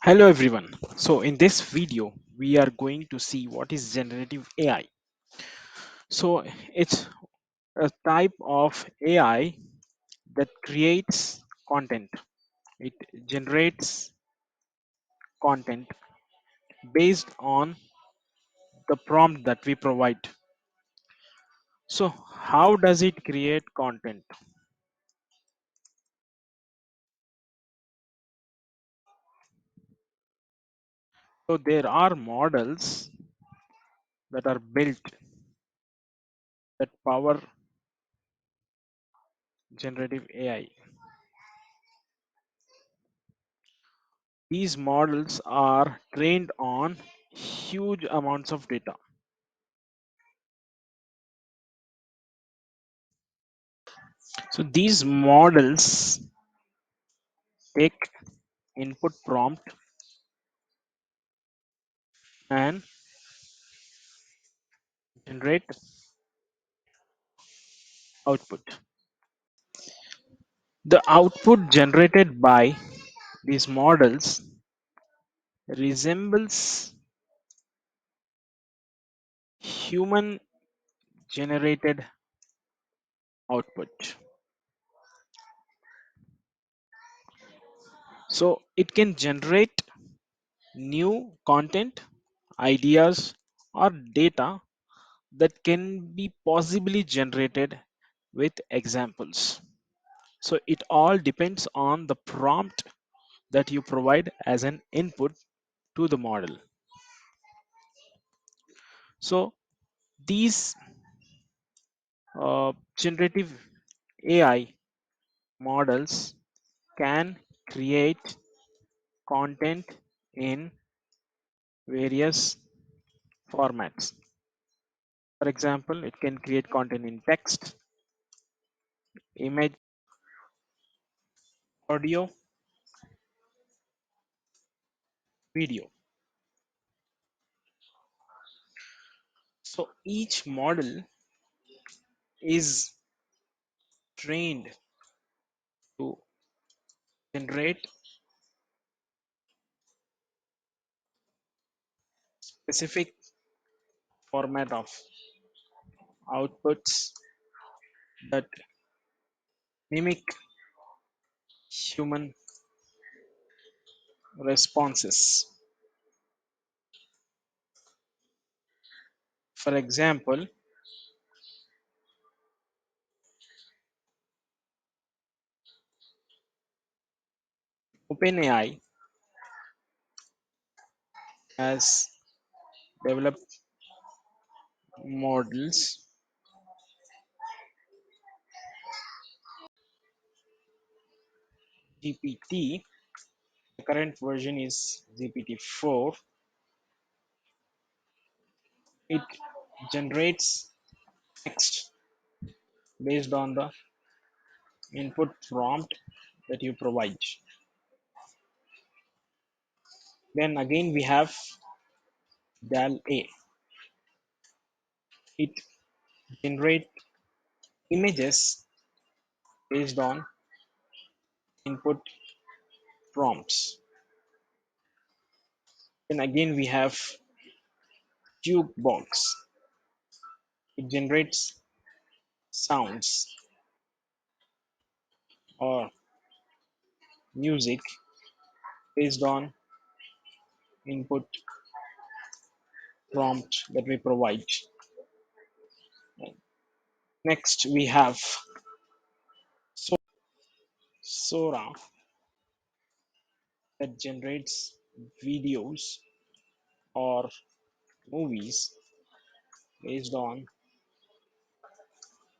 Hello everyone. So in this video we are going to see what is generative AI. So it's a type of AI that creates content. It generates content based on the prompt that we provide. So how does it create content? So there are models that are built that power generative AI. These models are trained on huge amounts of data. So these models take input prompt and generate output. The output generated by these models resembles human generated output. So it can generate new content, ideas, or data that can be possibly generated with examples. So it all depends on the prompt that you provide as an input to the model. So these generative AI models can create content in various formats. For example, it can create content in text, image, audio, video. So each model is trained to generate specific format of outputs that mimic human responses. For example, OpenAI has developed models GPT. The current version is GPT-4. It generates text based on the input prompt that you provide. Then again we have DAL-A. It generates images based on input prompts. Then again we have Jukebox. It generates sounds or music based on input prompt that we provide. Next we have Sora that generates videos or movies based on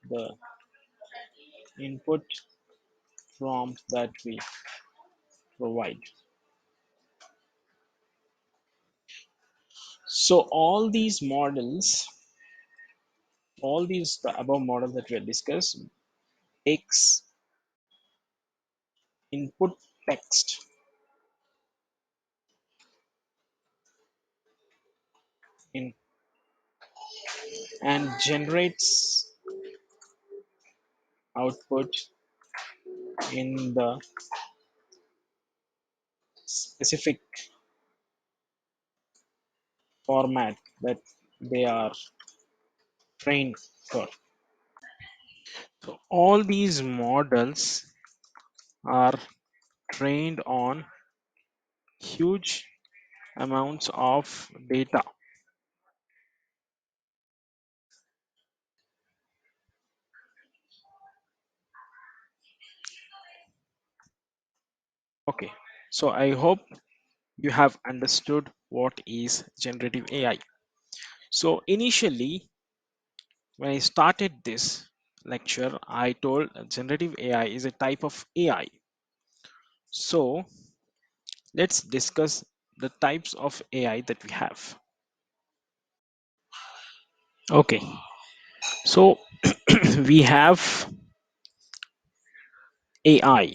the input prompt that we provide. So all these the above models that we have discussed takes input text in and generates output in the specific format that they are trained for. So all these models are trained on huge amounts of data. Okay, so I hope you have understood what is generative AI. So initially, when I started this lecture, I told generative AI is a type of AI. So let's discuss the types of AI that we have. Okay, so we have AI.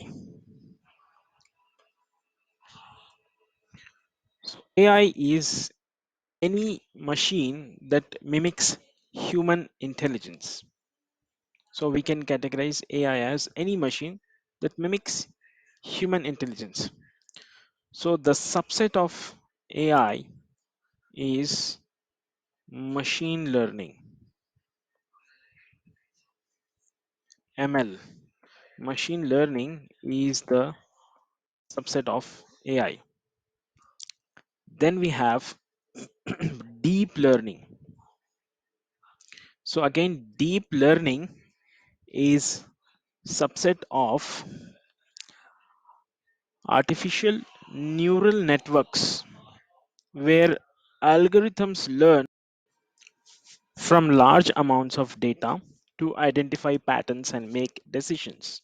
So AI is any machine that mimics human intelligence. So we can categorize AI as any machine that mimics human intelligence. So the subset of AI is machine learning, ML. Machine learning is the subset of AI. Then we have deep learning. So again, deep learning is subset of artificial neural networks where algorithms learn from large amounts of data to identify patterns and make decisions.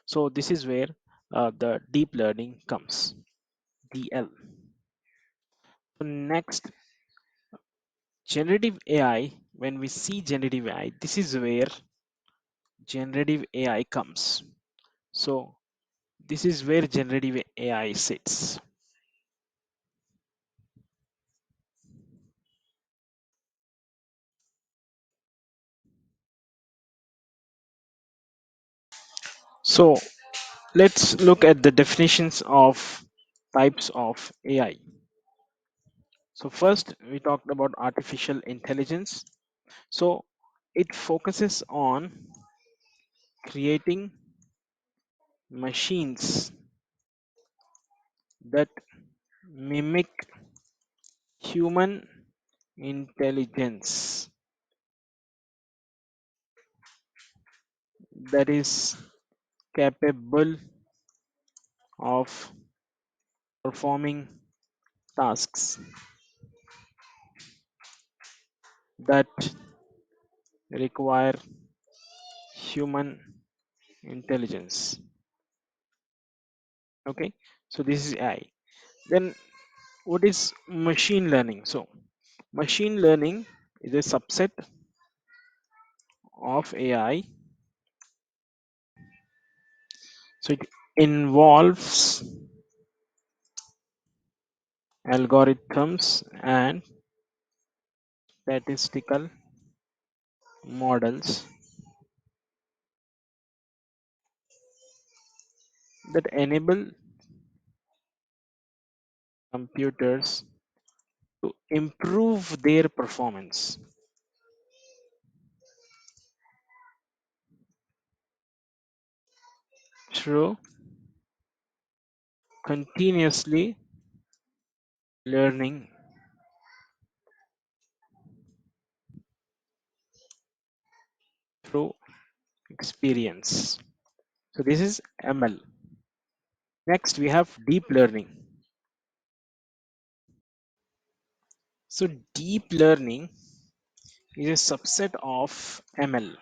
So this is where the deep learning comes, DL. So next, generative AI. When we see generative AI, this is where generative AI comes. So this is where generative AI sits. So let's look at the definitions of types of AI. So first we talked about artificial intelligence. So it focuses on creating machines that mimic human intelligence, that is capable of performing tasks that require human intelligence. Okay, so this is AI. Then what is machine learning? So machine learning is a subset of AI. So it involves algorithms and statistical models that enable computers to improve their performance through continuously learning through experience. So this is ML. Next we have deep learning. So deep learning is a subset of ML.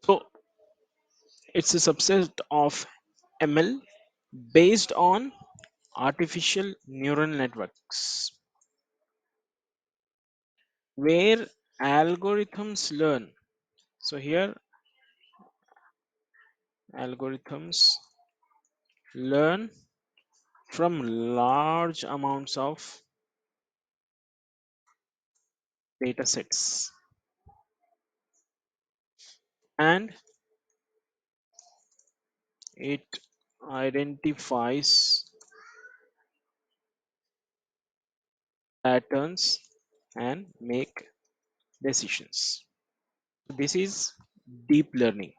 So it's a subset of ML based on artificial neural networks where algorithms learn. So here algorithms learn from large amounts of data sets and it identifies patterns and make decisions. This is deep learning,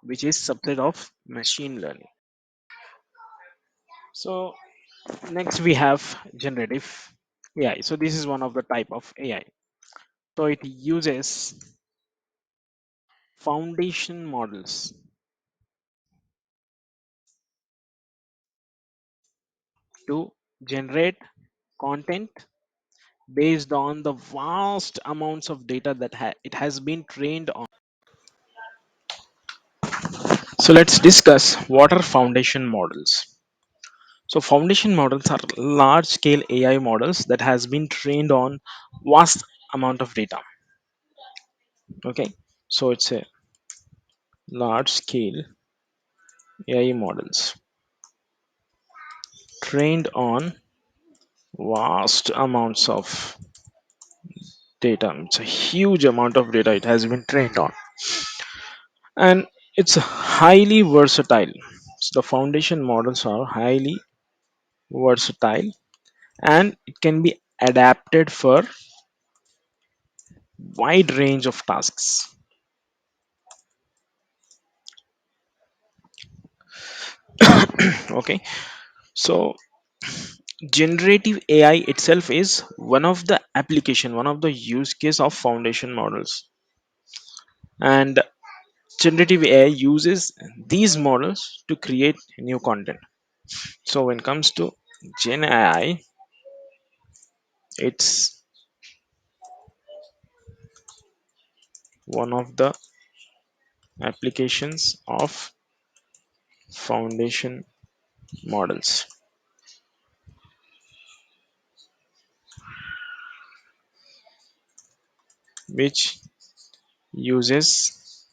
which is subset of machine learning. So next we have generative AI. So this is one of the type of AI. So it uses foundation models to generate content based on the vast amounts of data that it has been trained on. So let's discuss what are foundation models. So foundation models are large scale AI models that has been trained on vast amount of data. Okay, so it's a large scale AI models trained on vast amounts of data. It's a huge amount of data it has been trained on, and it's highly versatile. So the foundation models are highly versatile and it can be adapted for wide range of tasks. Okay, so generative AI itself is one of the application, one of the use case of foundation models, and generative AI uses these models to create new content. So when it comes to Gen AI, it's one of the applications of foundation models, which uses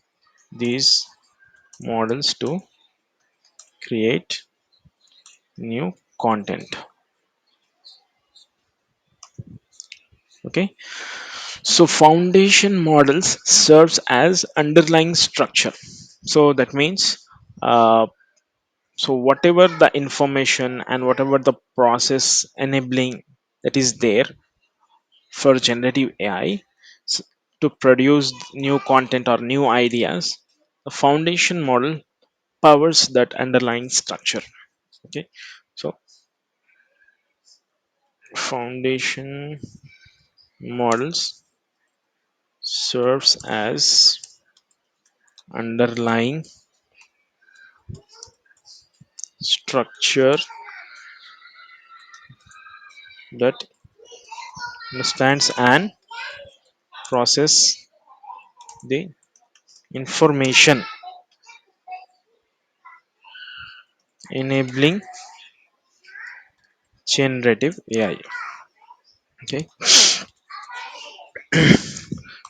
these models to create new content. Okay, so foundation models serves as underlying structure. So that means uh, so whatever the information and whatever the process enabling that is there for generative AI to produce new content or new ideas, the foundation model powers that underlying structure. Okay, so foundation models serves as underlying structure that understands and process the information, enabling generative AI. Okay,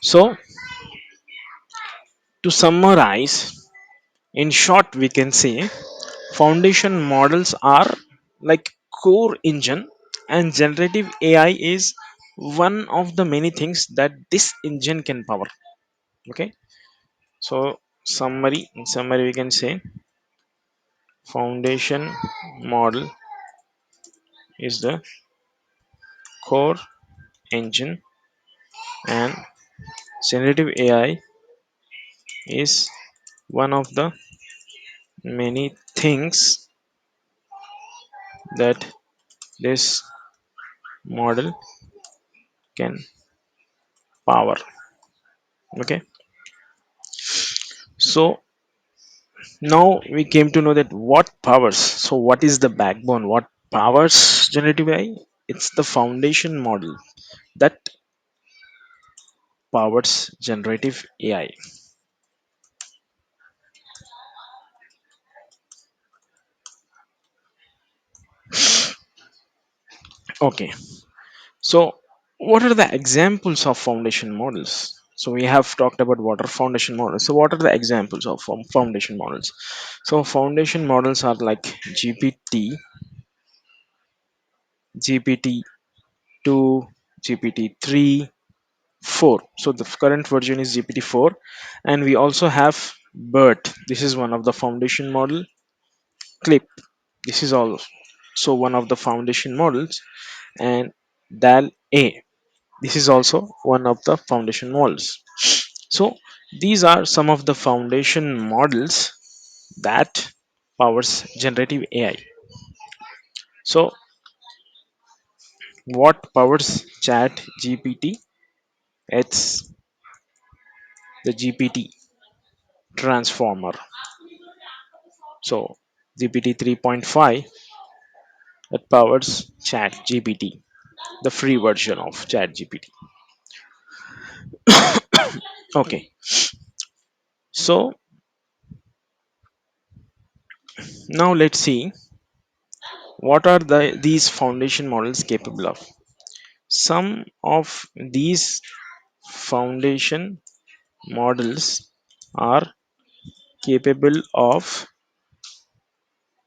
so to summarize, in short we can say foundation models are like core engine and generative AI is one of the many things that this engine can power. Okay, so in summary we can say foundation model is the core engine and generative AI is one of the many things that this model can power. Okay, so now we came to know that what powers, so what is the backbone, what powers generative AI? It's the foundation model that powers generative AI. Okay, so what are the examples of foundation models? So we have talked about what are foundation models, so what are the examples of foundation models? So foundation models are like GPT, GPT-2, GPT-3, 4. So the current version is GPT-4, and we also have BERT. This is one of the foundation model, clip, this is also one of the foundation models, and dal a, this is also one of the foundation models. So these are some of the foundation models that powers generative AI. So what powers chat GPT? It's the GPT transformer. So GPT 3.5, that powers chat GPT, the free version of chat GPT. Okay, so now let's see what are these foundation models capable of. Some of these foundation models are capable of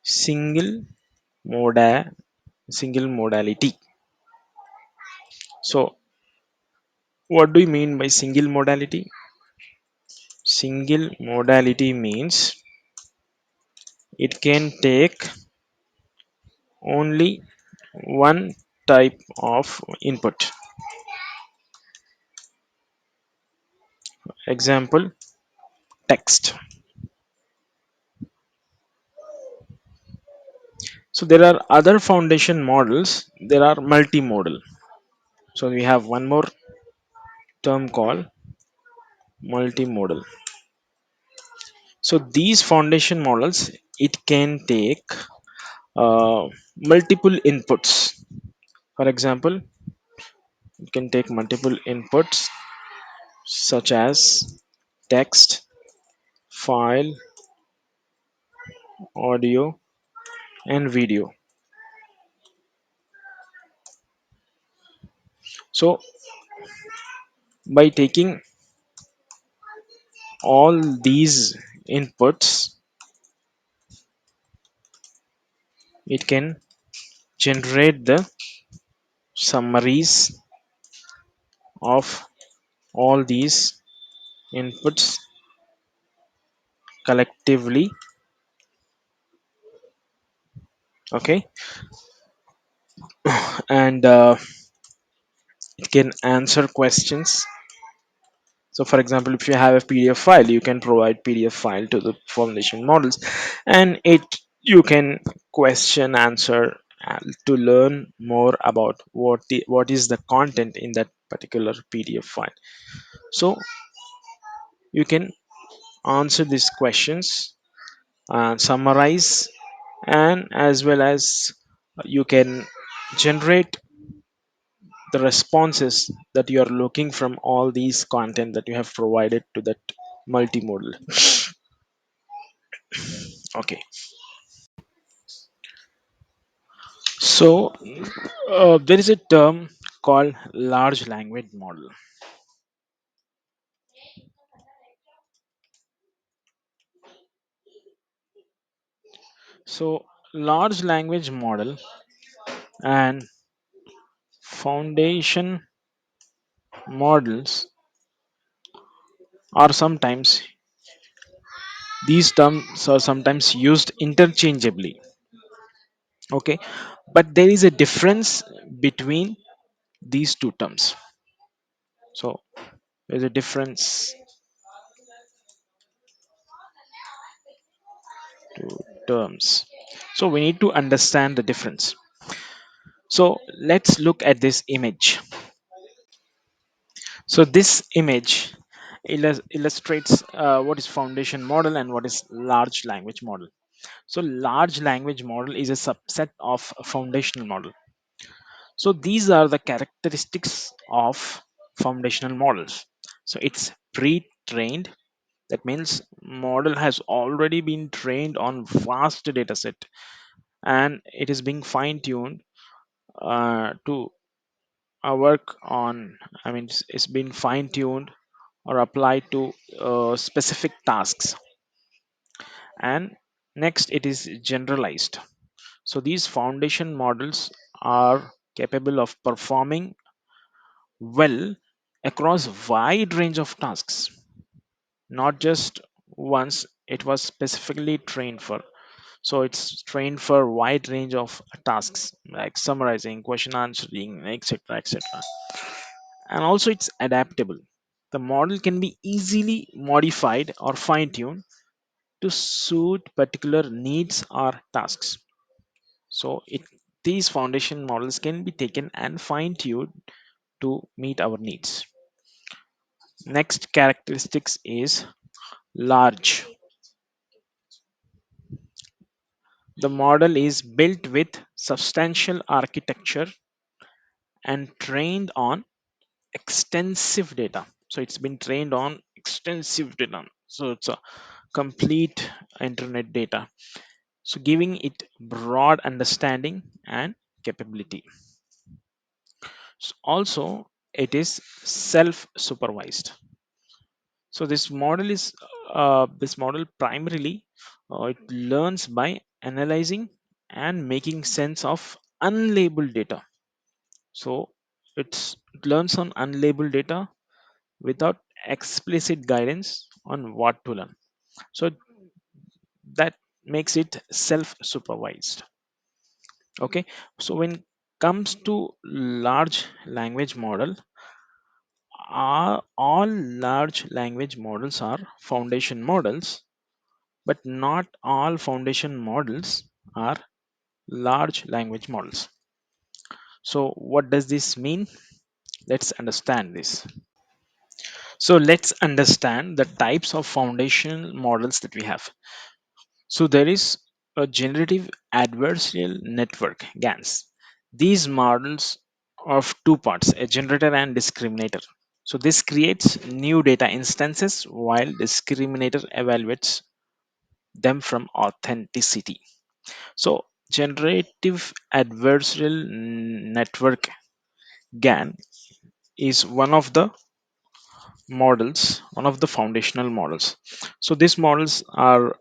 single moda single modality. So what do you mean by single modality? Single modality means it can take only one type of input. Example, text. So there are other foundation models, there are multimodal. So we have one more term called multimodal. So these foundation models, it can take multiple inputs. For example, it can take multiple inputs such as text, file, audio, and video. So by taking all these inputs, it can generate the summaries of all these inputs collectively. Okay, and it can answer questions. So for example, if you have a PDF file, you can provide PDF file to the foundation models, and it you can question answer to learn more about what is the content in that particular PDF file. So you can answer these questions and summarize, and as well as you can generate the responses that you are looking from all these content that you have provided to that multimodal. Okay, so there is a term called large language model. So large language model and foundation models are sometimes, these terms are sometimes used interchangeably. Okay, but there is a difference between these two terms. So there's a difference to terms. So we need to understand the difference. So let's look at this image. So this image illustrates what is foundation model and what is large language model. So large language model is a subset of a foundational model. So these are the characteristics of foundational models. So it's pre-trained. That means model has already been trained on vast data set, and it is being fine-tuned to work on. I mean, it's been fine-tuned or applied to specific tasks. And next, it is generalized. So these foundation models are capable of performing well across wide range of tasks, not just once it was specifically trained for. So it's trained for wide range of tasks like summarizing, question answering, etc., etc. And also it's adaptable. The model can be easily modified or fine tuned to suit particular needs or tasks. So these foundation models can be taken and fine tuned to meet our needs. Next characteristics is large. The model is built with substantial architecture and trained on extensive data. So it's been trained on extensive data. So it's a complete internet data. So giving it broad understanding and capability. Also, it is self-supervised. So this model primarily it learns by analyzing and making sense of unlabeled data. So it learns on unlabeled data without explicit guidance on what to learn. So that makes it self-supervised. Okay. So when comes to large language model, all large language models are foundation models, but not all foundation models are large language models. So what does this mean? Let's understand this. So let's understand the types of foundation models that we have. So there is a generative adversarial network GANs. These models of two parts, a generator and discriminator. So this creates new data instances while discriminator evaluates them from authenticity. So generative adversarial network GAN is one of the foundational models. So these models are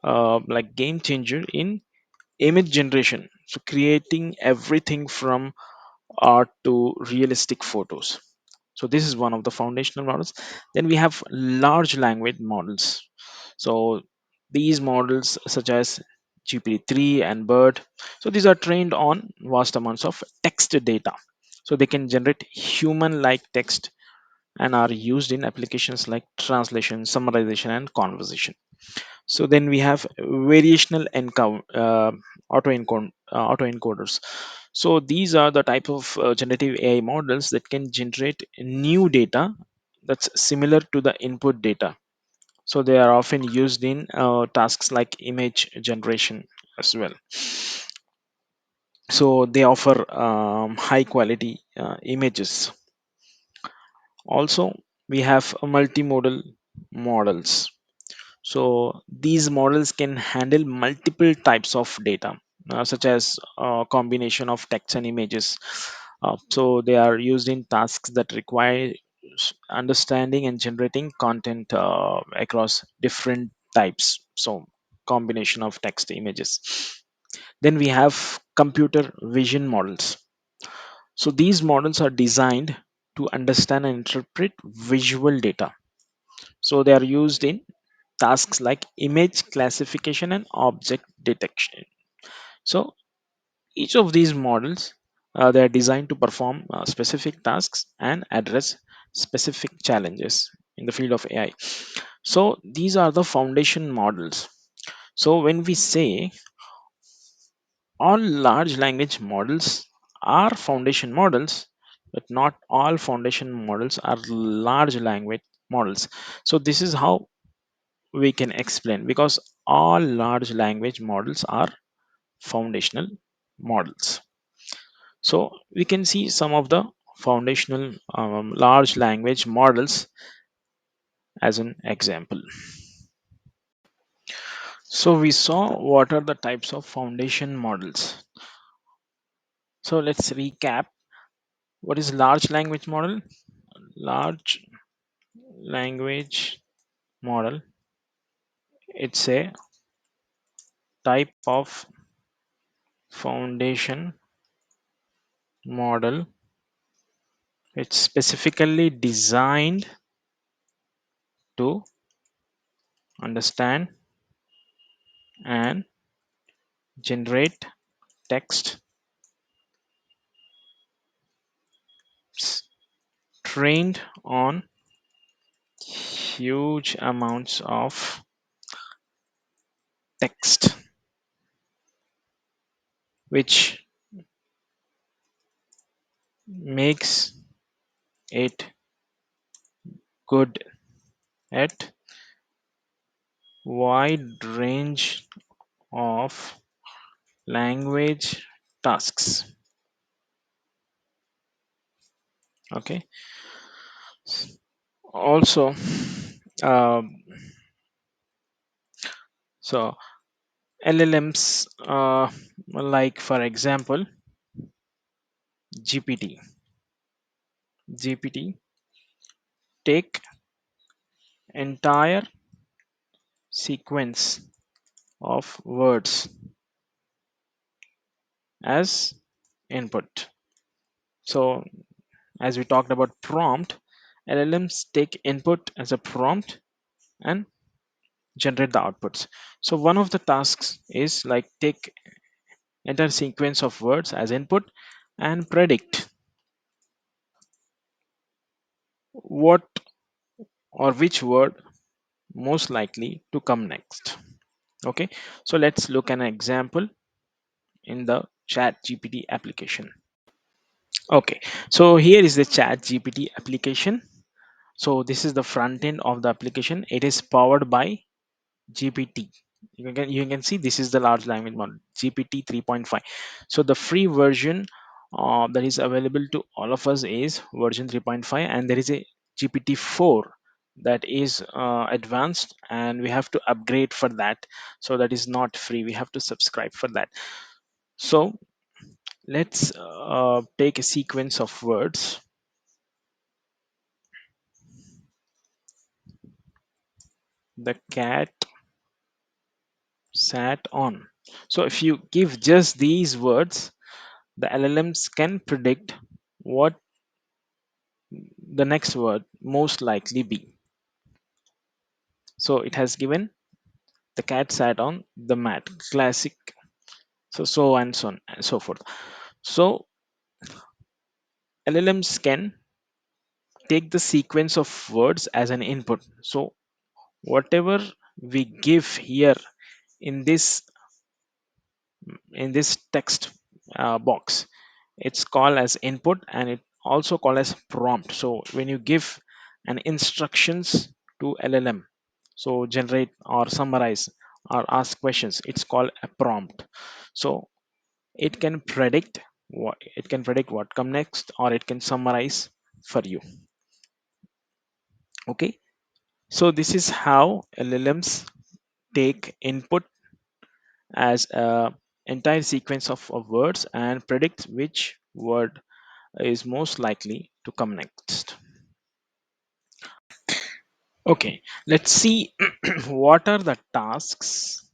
like game changer in image generation, so creating everything from art to realistic photos. So this is one of the foundational models. Then we have large language models. So these models such as GPT-3 and BERT, so these are trained on vast amounts of text data. So they can generate human like text and are used in applications like translation, summarization, and conversation. So then we have variational autoencoders. So these are the type of generative AI models that can generate new data that's similar to the input data. So they are often used in tasks like image generation as well. So they offer high quality images. Also, we have multimodal models. So these models can handle multiple types of data, such as combination of text and images. So they are used in tasks that require understanding and generating content across different types. So combination of text images. Then we have computer vision models. So these models are designed to understand and interpret visual data. So they are used in tasks like image classification and object detection. So each of these models they are designed to perform specific tasks and address specific challenges in the field of AI. So these are the foundation models. So when we say all large language models are foundation models, but not all foundation models are large language models. So this is how we can explain, because all large language models are foundational models. So we can see some of the foundational large language models as an example. So we saw what are the types of foundation models. So let's recap. What is large language model? Large language model, it's a type of foundation model. It's specifically designed to understand and generate text trained on huge amounts of text, which makes it good at wide range of language tasks. Okay. Also, um, so LLMs, like for example, GPT. GPT take entire sequence of words as input. So, as we talked about prompt, LLMs take input as a prompt and generate the outputs. So, one of the tasks is like take entire sequence of words as input and predict what or which word most likely to come next. Okay, so let's look an example in the chat GPT application. Okay, so here is the chat GPT application. So this is the front end of the application. It is powered by GPT. You can see this is the large language model GPT 3.5. So the free version that is available to all of us is version 3.5, and there is a GPT 4 that is advanced, and we have to upgrade for that. So that is not free. We have to subscribe for that. So let's take a sequence of words. The cat sat on. So if you give just these words, the LLMs can predict what the next word most likely be. So it has given the cat sat on the mat, classic. So and so on and so forth. So LLMs can take the sequence of words as an input. So whatever we give here in this text box, it's called as input, and it also called as prompt. So when you give an instructions to LLM, so generate or summarize or ask questions, it's called a prompt. So it can predict what come next, or it can summarize for you. Okay, so this is how LLMs take input as a entire sequence of words and predict which word is most likely to come next. Okay, let's see what are the tasks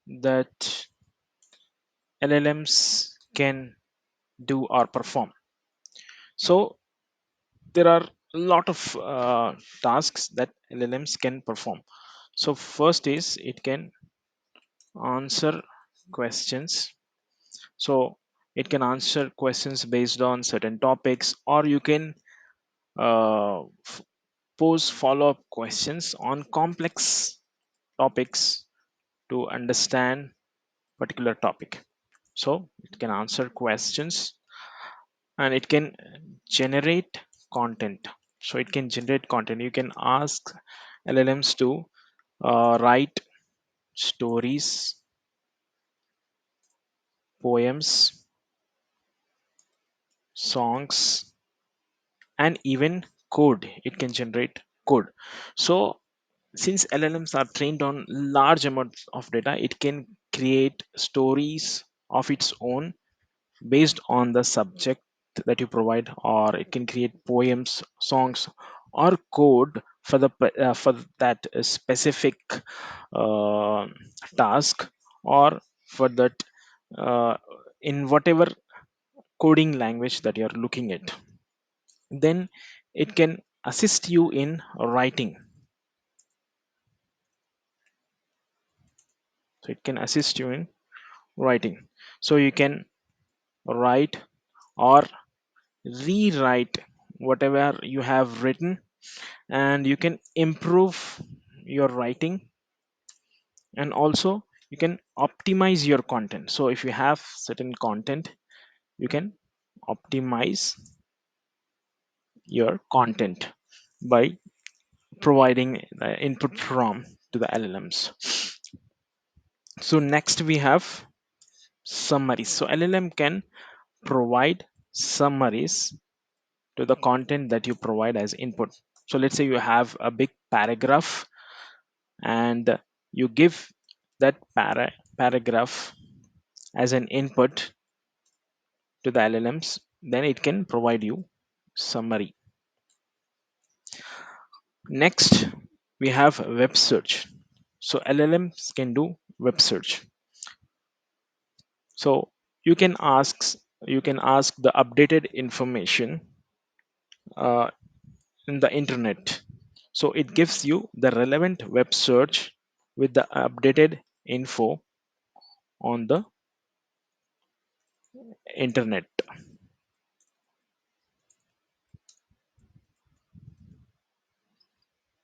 that LLMs can do or perform. So there are a lot of tasks that LLMs can perform. So first is it can answer questions. So it can answer questions based on certain topics, or you can uh, f- pose follow-up questions on complex topics to understand particular topic. So it can answer questions, and it can generate content. So it can generate content. You can ask LLMs to write stories, poems, songs, and even code. It can generate code. So since LLMs are trained on large amounts of data, it can create stories of its own based on the subject that you provide, or it can create poems, songs, or code for that specific uh, task, or for that uh, in whatever coding language that you are looking at. Then it can assist you in writing. So it can assist you in writing. So you can write or rewrite whatever you have written, and you can improve your writing, and also you can optimize your content. So if you have certain content, you can optimize your content by providing the input from to the LLMs. So next we have summaries. So LLM can provide summaries to the content that you provide as input. So let's say you have a big paragraph, and you give that paragraph as an input to the LLMs, then it can provide you summary. Next, we have web search. So LLMs can do web search. So you can ask you can ask the updated information uh, in the internet. So it gives you the relevant web search with the updated info on the internet.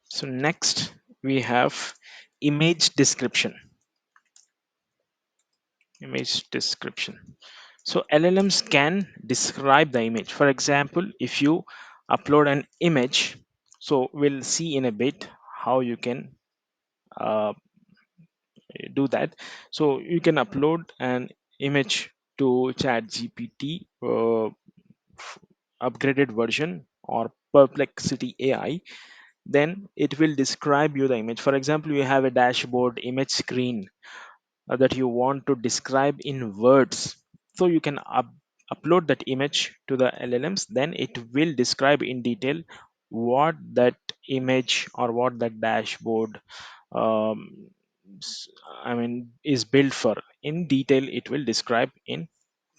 So next we have image description. Image description. So LLMs can describe the image. For example, if you upload an image, so we'll see in a bit how you can uh, do that. So you can upload an image to chat gpt upgraded version or perplexity AI, then it will describe you the image. For example, you have a dashboard image screen that you want to describe in words, so you can upload that image to the LLMs, then it will describe in detail what that image or what that dashboard um, I mean is built for. In detail it will describe in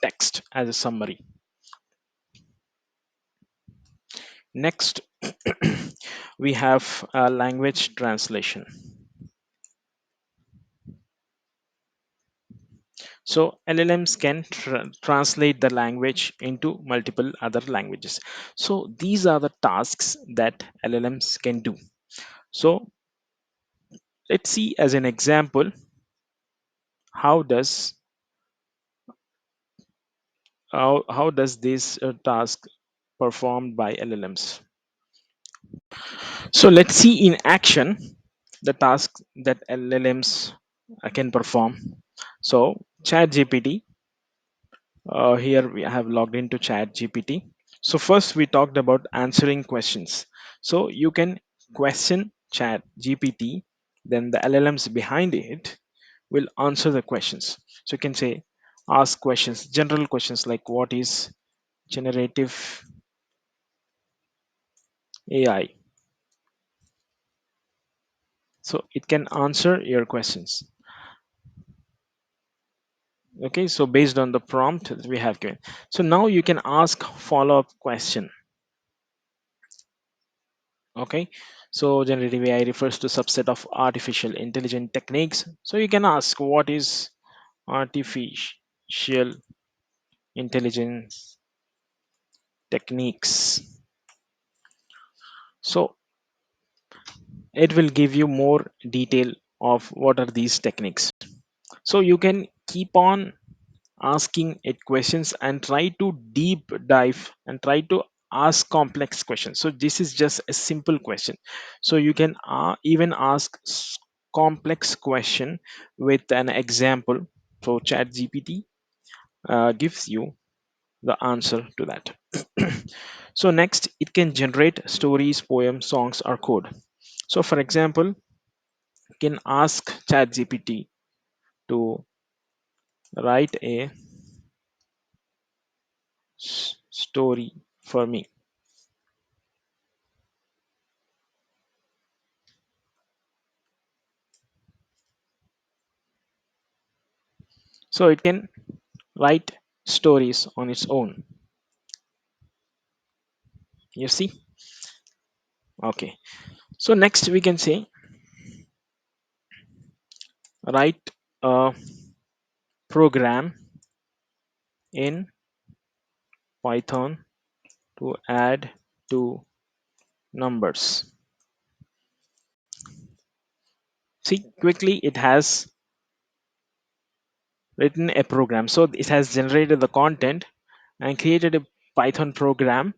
text as a summary. Next we have language translation. So LLMs can translate the language into multiple other languages. So these are the tasks that LLMs can do. So let's see as an example how does how does this task performed by LLMs. So let's see in action the tasks that LLMs can perform. So chat GPT, here we have logged into chat GPT. So first we talked about answering questions. So you can question chat GPT, then the LLMs behind it will answer the questions. So you can say ask questions, general questions like what is generative AI. So it can answer your questions. Okay, so based on the prompt that we have given. So now you can ask follow-up question. Okay, so generative AI refers to subset of artificial intelligence techniques. So you can ask what is artificial intelligence techniques. So it will give you more detail of what are these techniques. So you can keep on asking it questions and try to deep dive and try to ask complex questions. So this is just a simple question. So you can even ask complex question with an example. So chat gpt gives you the answer to that. So next it can generate stories, poems, songs, or code. So for example, you can ask chat gpt to write a story for me. So it can write stories on its own. You see? Okay. So next we can say write a program in Python to add two numbers. See, quickly it has written a program. So it has generated the content and created a Python program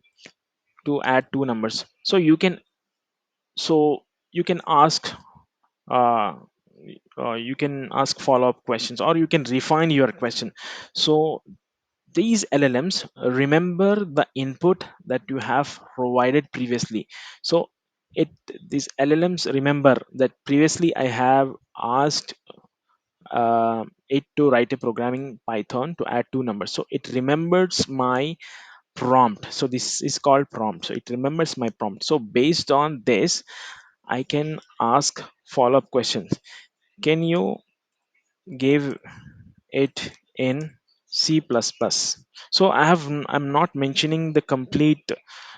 to add two numbers. So you can ask uh, you can ask follow-up questions, or you can refine your question. So these LLMs remember the input that you have provided previously. So it these LLMs remember that previously I have asked it to write a programming Python to add two numbers. So it remembers my prompt. So this is called prompt. So it remembers my prompt. So based on this, I can ask follow-up questions. Can you give it in C++? So I'm not mentioning the complete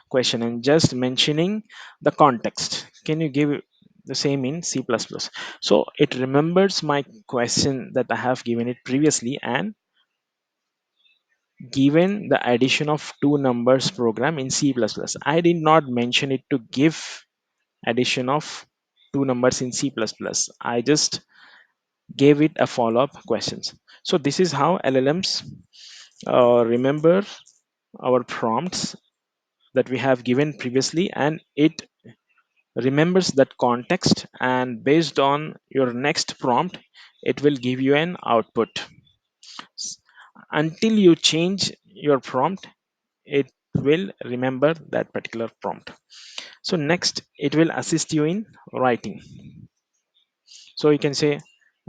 question and just mentioning the context. Can you give the same in C++? So it remembers my question that I have given it previously and given the addition of two numbers program in C++. I did not mention it to give addition of two numbers in C++. I just gave it a follow-up questions. So this is how LLMs remember our prompts that we have given previously, and it remembers that context, and based on your next prompt it will give you an output. S- until you change your prompt, it will remember that particular prompt. So next it will assist you in writing. So you can say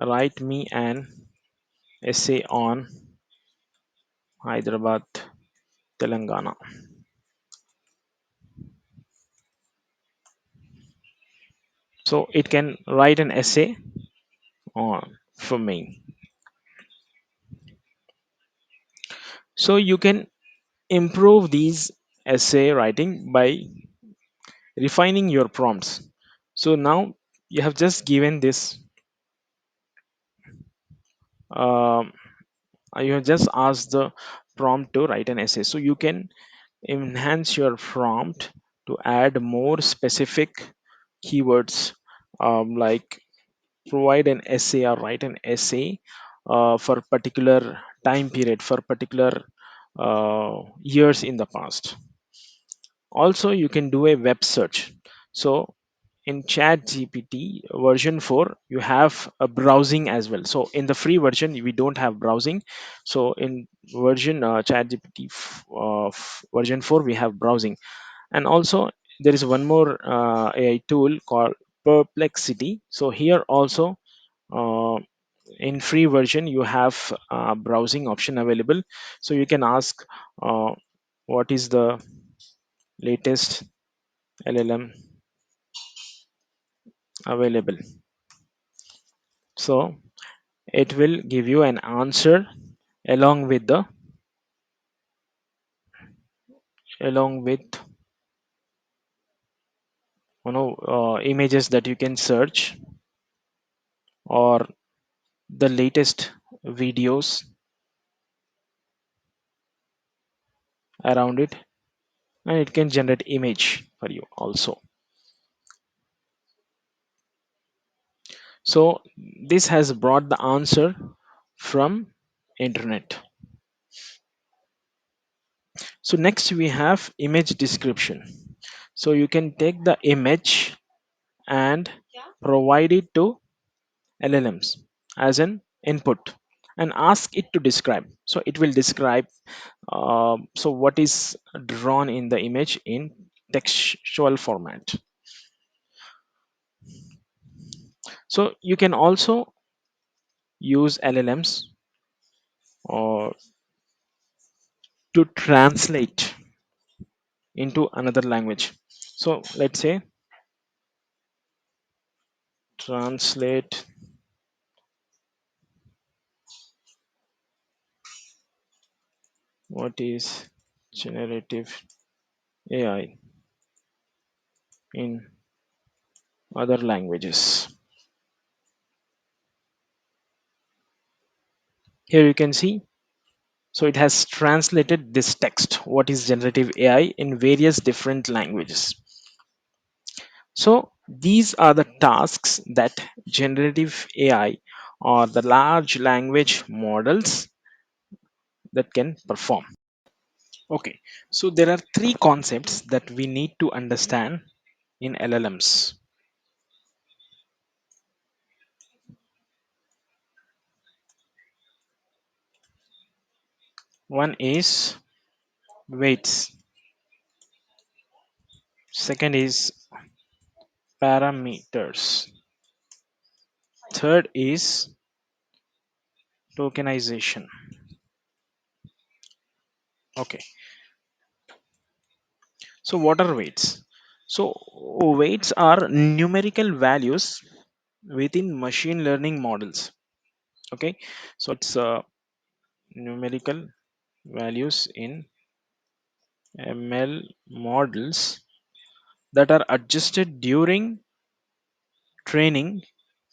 write me an essay on Hyderabad, Telangana. So it can write an essay on for me. So you can improve these essay writing by refining your prompts. So now you have just given this um, you have just asked the prompt to write an essay. So you can enhance your prompt to add more specific keywords, like provide an essay or write an essay for particular time period, for particular years in the past. Also you can do a web search. So in chat gpt version 4 you have a browsing as well. So in the free version we don't have browsing. So in version chat gpt version 4 we have browsing. And also there is one more AI tool called perplexity. So here also uh, in free version you have browsing option available. So you can ask uh, what is the latest LLM available. So it will give you an answer along with the along with images that you can search, or the latest videos around it, and it can generate image for you also. So this has brought the answer from internet. So next we have image description. So you can take the image and provide it to LLMs as an input and ask it to describe. So it will describe so what is drawn in the image in textual format. So you can also use LLMs or to translate into another language. So let's say translate what is generative AI in other languages. Here you can see, so it has translated this text, what is generative AI, in various different languages. So these are the tasks that generative AI or the large language models that can perform. Okay, so there are three concepts that we need to understand in LLMs. One is weights, second is parameters, third is tokenization. Okay, so what are weights? So weights are numerical values within machine learning models. Okay, so it's numerical values in ML models that are adjusted during training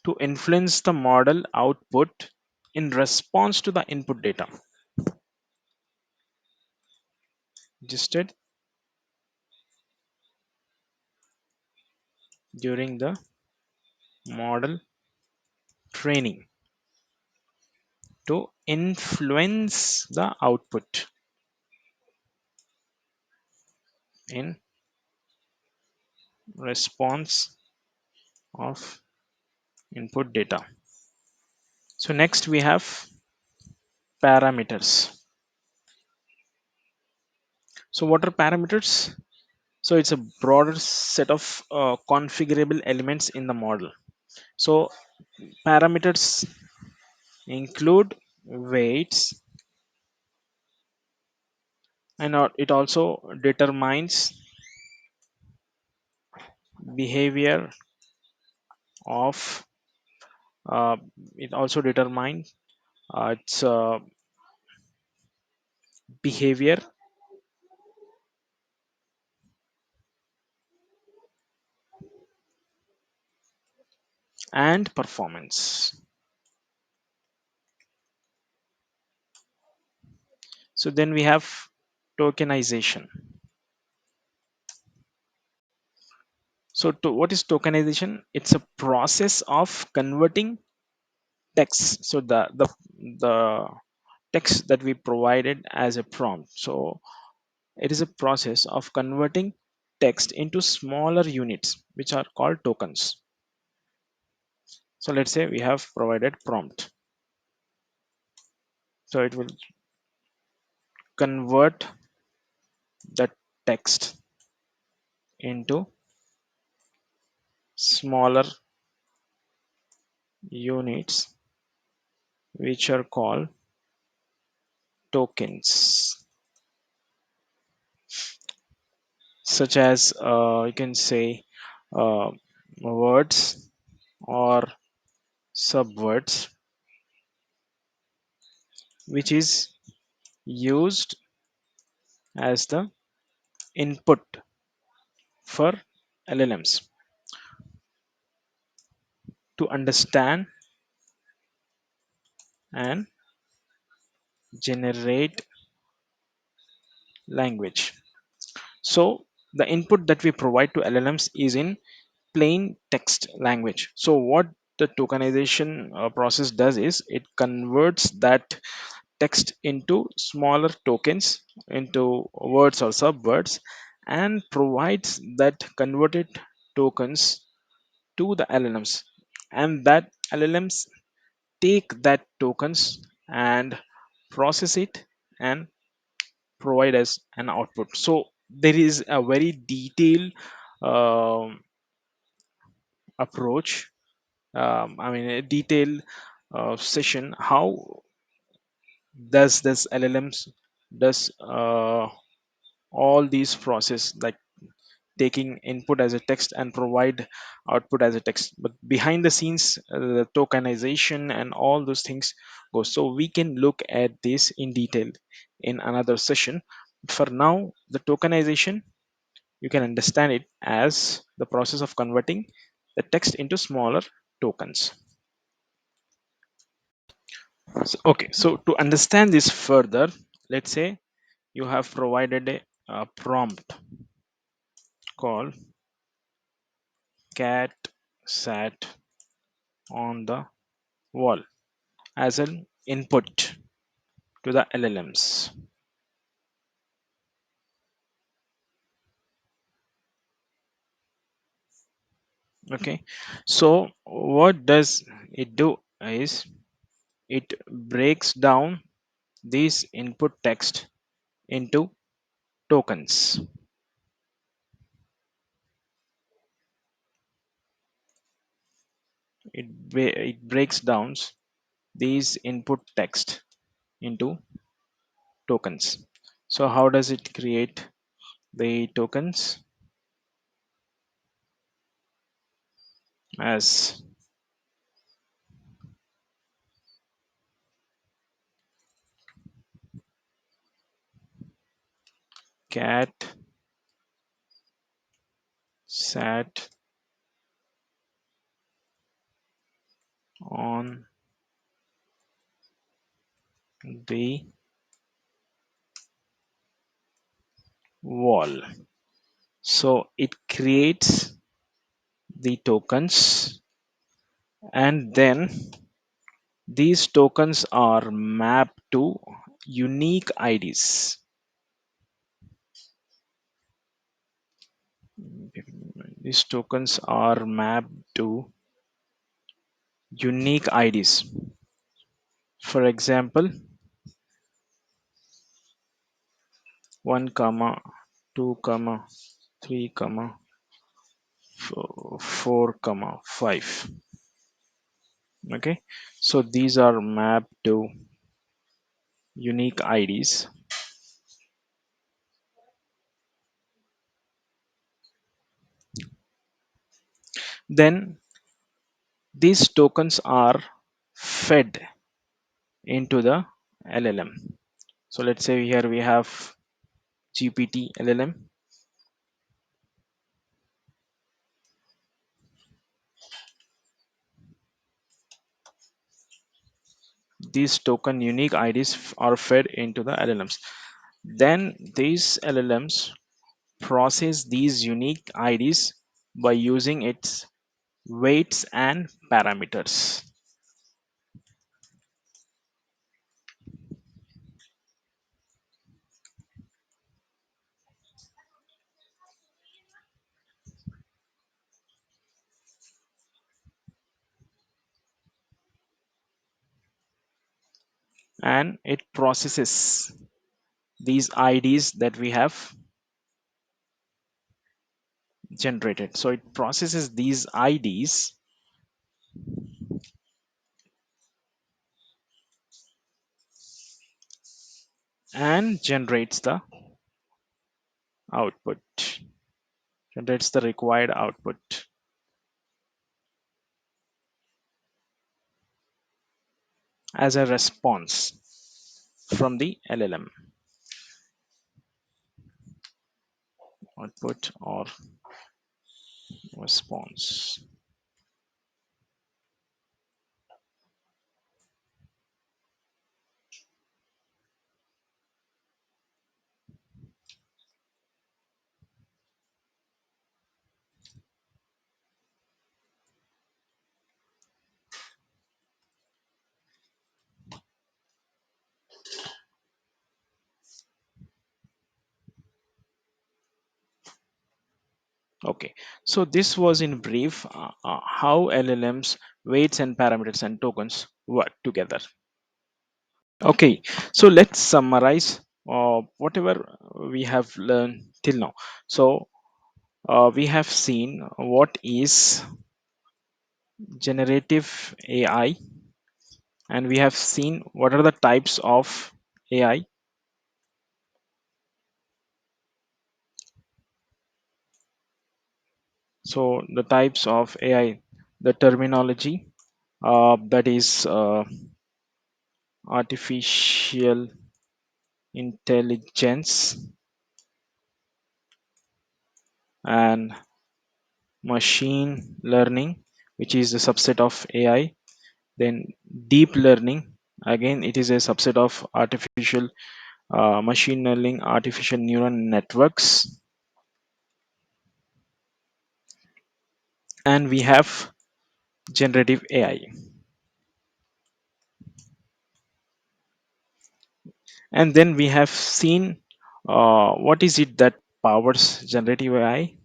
to influence the model output in response to the input data, adjusted during the model training to influence the output in response of input data. So next we have parameters. So what are parameters? So it's a broader set of configurable elements in the model. So parameters include weights, and it also determines behavior of uh, it also determines its behavior and performance. So then we have tokenization. So what is tokenization? It's a process of converting text. So the text that we provided as a prompt. So it is a process of converting text into smaller units, which are called tokens. So let's say we have provided prompt. So it will convert the text into smaller units, which are called tokens, such as you can say uh, words or subwords, which is used as the input for LLMs to understand and generate language. So the input that we provide to LLMs is in plain text language. So what the tokenization process does is it converts that text into smaller tokens, into words or subwords, and provides that converted tokens to the LLMs, and that LLMs take that tokens and process it and provide as an output. So there is a very detailed um, approach, I mean a detailed session, how does this LLMs does all these process, like taking input as a text and provide output as a text, but behind the scenes the tokenization and all those things go. So we can look at this in detail in another session. For now, the tokenization, you can understand it as the process of converting the text into smaller tokens. So to understand this further, let's say you have provided a prompt called cat sat on the wall as an input to the LLMs. Okay, so what does it do is it breaks down this input text into tokens. It breaks down these input text into tokens. So how does it create the tokens? As cat sat on the wall. So it creates the tokens, and then these tokens are mapped to unique IDs. These tokens are mapped to unique IDs. For example, 1 comma 2 comma 3 comma 4 comma 5. Okay, so these are mapped to unique IDs. Then these tokens are fed into the LLM. So let's say here we have GPT LLM. These token unique IDs are fed into the LLMs. Then these LLMs process these unique IDs by using its weights and parameters. And it processes these IDs that we have generated. So it processes these IDs and output, generates the required output as a response from the LLM. Output or response. Okay, so this was in brief how LLMs, weights and parameters and tokens work together. Okay, so let's summarize whatever we have learned till now. So we have seen what is generative AI, and we have seen what are the types of AI. So the types of AI, the terminology that is artificial intelligence and machine learning, which is a subset of AI, then deep learning Again, it is a subset of artificial machine learning, artificial neural networks. And we have generative AI. And then we have seen what is it that powers generative AI.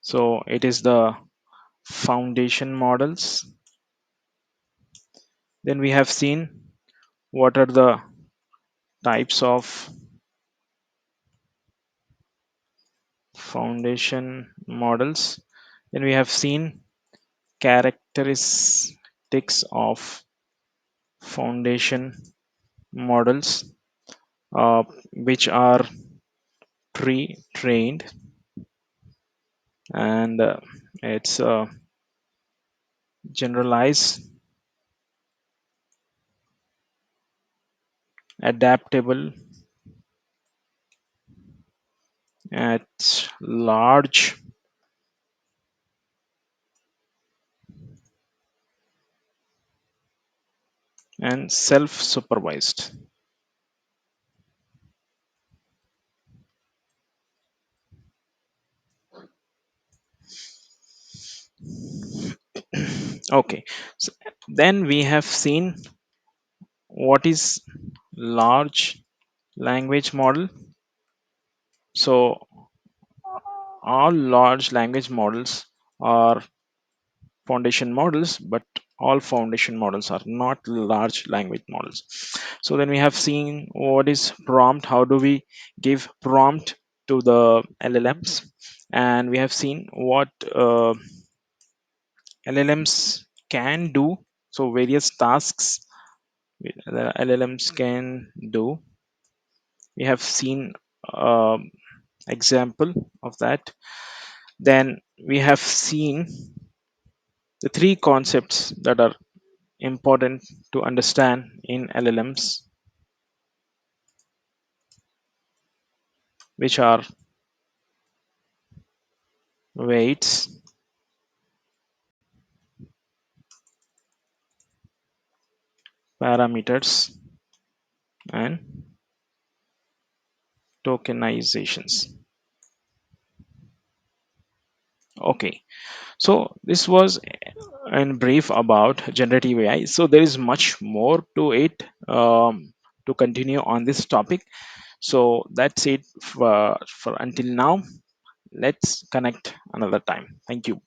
So it is the foundation models. Then we have seen what are the types of foundation models. Then we have seen characteristics of foundation models, which are pre-trained, and it's generalized, adaptable, at large, and self-supervised. Okay, so then we have seen what is large language model. So all large language models are foundation models, but all foundation models are not large language models. So then we have seen what is prompt, how do we give prompt to the LLMs, and we have seen what LLMs can do. So various tasks the LLMs can do. We have seen example of that. Then we have seen the three concepts that are important to understand in LLMs, which are weights, parameters, and tokenizations. Okay, so this was in brief about generative AI. So there is much more to it, to continue on this topic. So that's it for until now. Let's connect another time. Thank you.